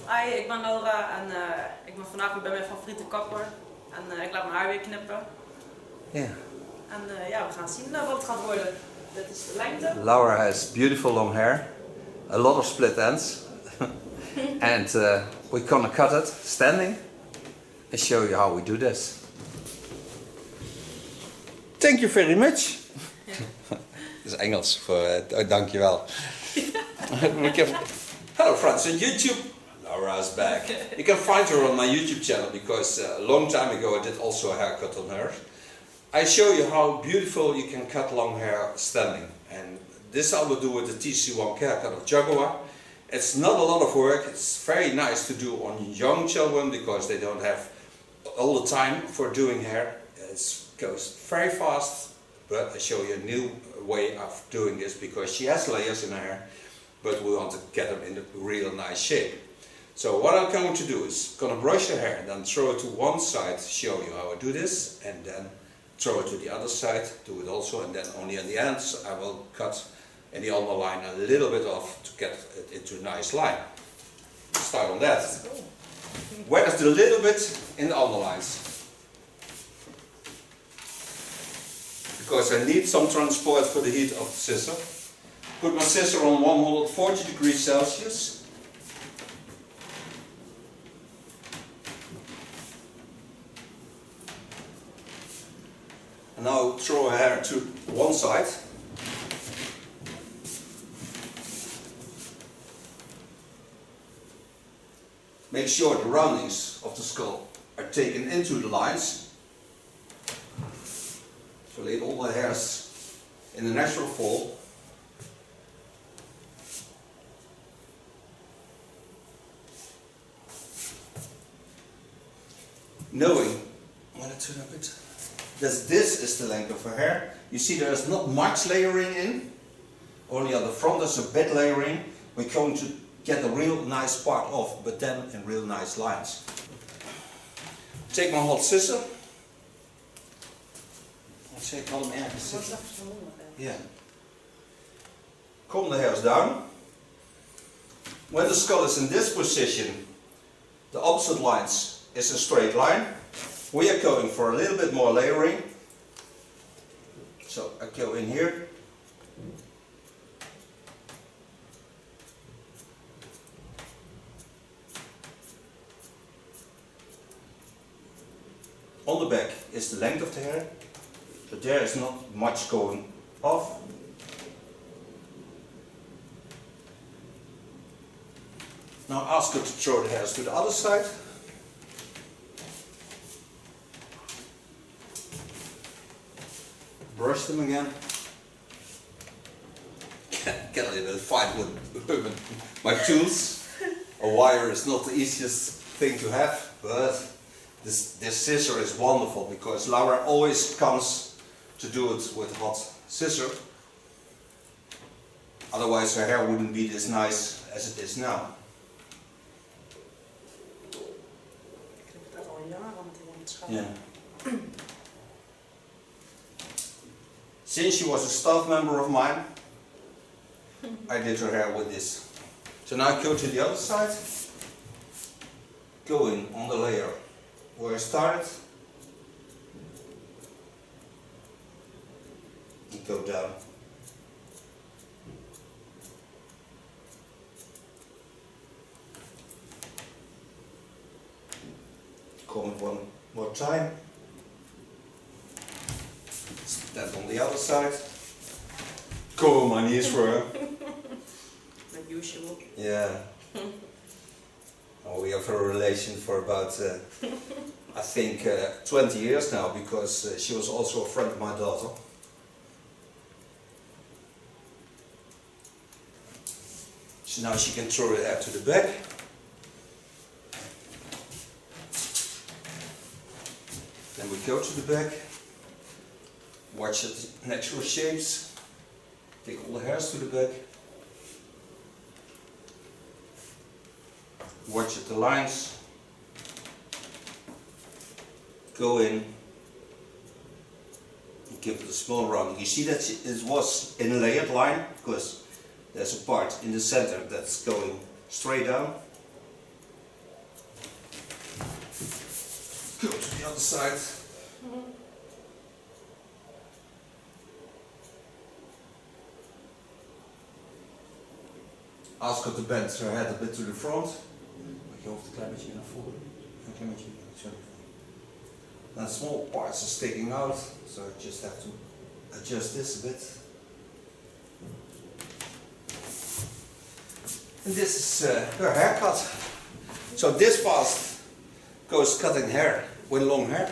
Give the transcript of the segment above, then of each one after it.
Hi, ik ben Laura en ik ben vandaag weer bij mijn favoriete kapper. En ik laat mijn haar weer knippen. Ja. En ja, we gaan zien wat het gaat worden. Dit is de lengte. Laura has beautiful long hair, a lot of split ends, and we're gonna cut it standing and show you how we do this. Thank you very much. Dat is Engels voor dankjewel. Hello friends on YouTube. Laura's back. You can find her on my YouTube channel because a long time ago I did also a haircut on her. I show you how beautiful you can cut long hair standing, and this I will do with the TC1 haircut of Jaguar. It's not a lot of work, it's very nice to do on young children because they don't have all the time for doing hair. It goes very fast, but I show you a new way of doing this because she has layers in her hair, but we want to get them in a real nice shape. So what I'm going to do is going to brush her hair and then throw it to one side, show you how I do this, and then throw it to the other side, do it also, and then only at the ends I will cut in the underline a little bit off to get it into a nice line. Start on that. Where is the little bit in the underlines? Because I need some transport for the heat of the scissor. Put my scissor on 140 degrees Celsius. And now throw her hair to one side. Make sure the roundings of the skull are taken into the lines. So lay all the hairs in the natural fall. Knowing, I'm going to turn a bit. This is the length of her hair. You see there is not much layering in. Only on the front there's a bit layering. We're going to get a real nice part off, but then in real nice lines. Take my hot scissor. Ik kan hem ergens zitten. Yeah. Comb the hairs down. When the skull is in this position, the opposite lines is a straight line. We are going for a little bit more layering. So I go in here. On the back is the length of the hair, but there is not much going off. Now ask her to throw the hairs to the other side. Brush them again. Get a little bit of fight with my tools. A wire is not the easiest thing to have, but this scissor is wonderful because Laura always comes to do it with a hot scissor. Otherwise her hair wouldn't be this nice as it is now. Yeah. Since she was a staff member of mine, I did her hair with this. So now I go to the other side, go in on the layer where I started, and go down. Comb it one more time. Stand on the other side. Go on my knees for her. Like usual. Yeah. Oh, we have a relation for about, I think, 20 years now, because she was also a friend of my daughter. So now she can throw it out to the back. Then we go to the back. Watch the natural shapes. Take all the hairs to the back. Watch the lines. Go in. Give it a small rounding. You see that it was in a layered line because there's a part in the center that's going straight down. Go to the other side. Ask her to bend her head a bit to the front. Maar je hoofd een klein beetje naar voren. Een klein beetje, sorry. Now small parts are sticking out, so I just have to adjust this a bit. And this is her haircut. So this fast goes cutting hair with long hair.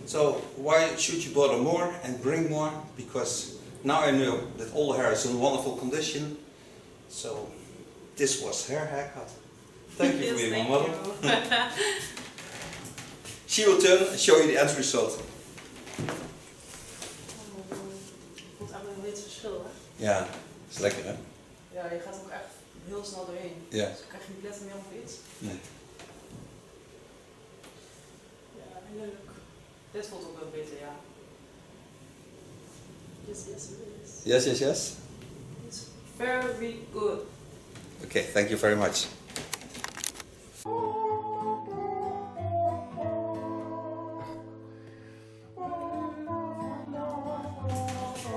So why should you bother more and bring more? Because now I know that all hair is in wonderful condition. So this was her haircut. Thank you for being my model. She will turn and show you the end result. Je voelt eigenlijk nog niet het verschil, hè? Ja, is lekker hè? Ja, je gaat ook echt heel snel doorheen. Ja. Dus krijg je niet letterlijk helemaal iets. Nee. Ja, heerlijk. Dit voelt ook wel beter, ja. Yes, yes, yes. Yes, yes, yes. It's very good. Okay, thank you very much.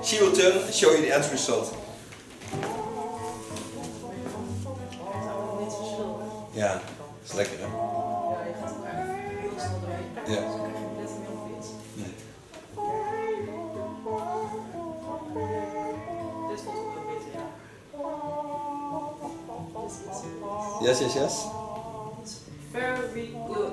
She will turn and show you the end result. Je voelt eigenlijk nog niet het verschil, hè? Ja, is lekker hè? Ja, je gaat ook echt heel snel doorheen. Ja. Dus dan krijg je niet letterlijk helemaal iets. Nee. Dit voelt ook wel beter, ja. Yes, yes, yes. It's very good.